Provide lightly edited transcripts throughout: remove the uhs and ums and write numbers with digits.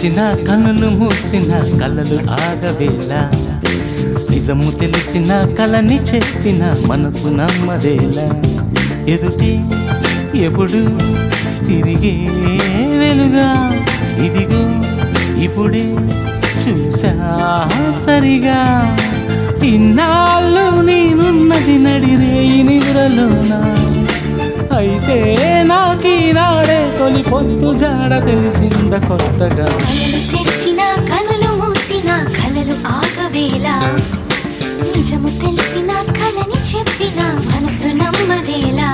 తెరిచిన కన్నులు మూసిన కలలు ఆగవేళ నిజము తెలిసిన కలని చెప్పిన మనసు నమ్మదేలా ఎదుటి ఎప్పుడు తిరిగే వెలుగా ఇదిగో ఇప్పుడే చూసా సరిగా ఇన్నాళ్ళు నేనున్నది నడిరేయి నిద్రలోనా అయితే నాకీనాడే తొలి పొద్దు జాడ తెలిసింద కొత్తగా కలలు తెరిచిన కనులు మూసిన కలలు ఆగవేలా నిజము తెలిసిన కలని చెప్పిన మనసు నమ్మదేలా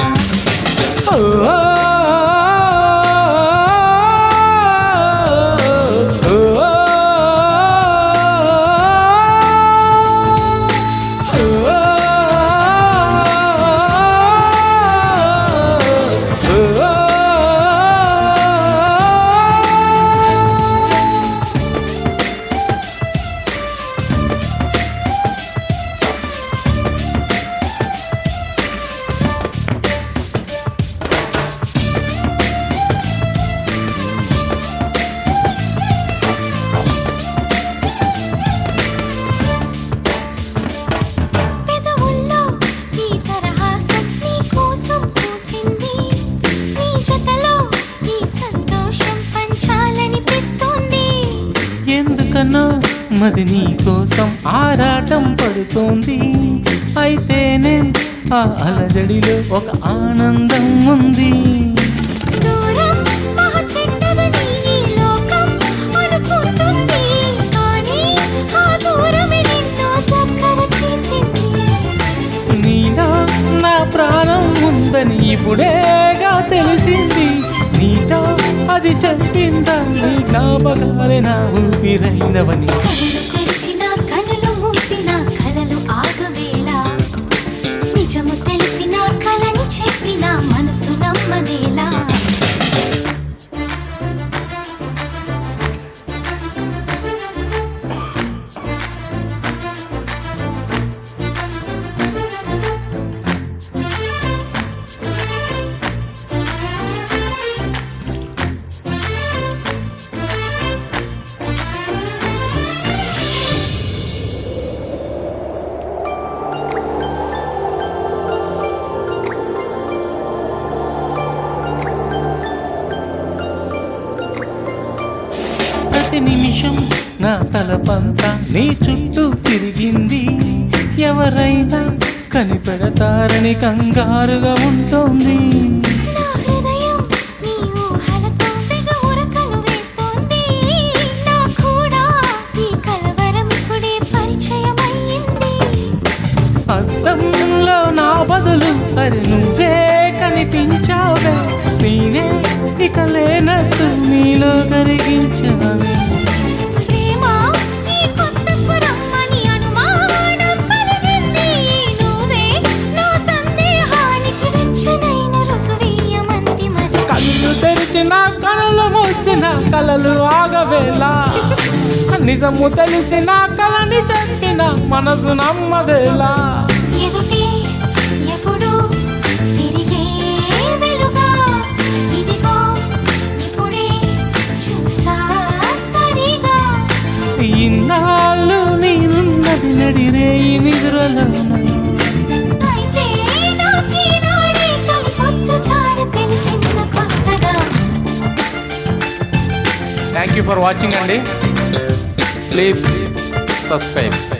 ఎందుకనో మది నీ కోసం ఆరాటం పడుతోంది అయితేనే ఆ అలజడిలో ఒక ఆనందం ఉంది నీలో నా ప్రాణం ఉందని ఇప్పుడేగా తెలిసింది నీతో అది చెప్పిందా నీ కాపగానే నా ఊపిరైనవని తెరిచిన కనులు మూసిన కలలు ఆగవేలా నిజము తెలిసిన కలని చెప్పిన మనసు నమ్మదేలా ప్రతి నిమిషం నా తలపంతా నీ చుట్టూ తిరిగింది ఎవరైనా కనిపెడతారని కంగారుగా ఉంటుంది అద్దంలో నా బదులు మరి నువ్వే కనిపించావే నేనే ఇక లేనట్టు నీలో కరిగించాను కళ్ళు తెరిచిన కళ్ళు మూసిన కలలు ఆగవేలా నిజము తెలిసిన కలని చెప్పిన మనసు నమ్మదేలా ఇన్నాళ్ళు నేనున్నది నడిరేయి నిద్రలోన థ్యాంక్ యూ ఫర్ వాచింగ్ అండి ప్లీజ్ సబ్స్క్రైబ్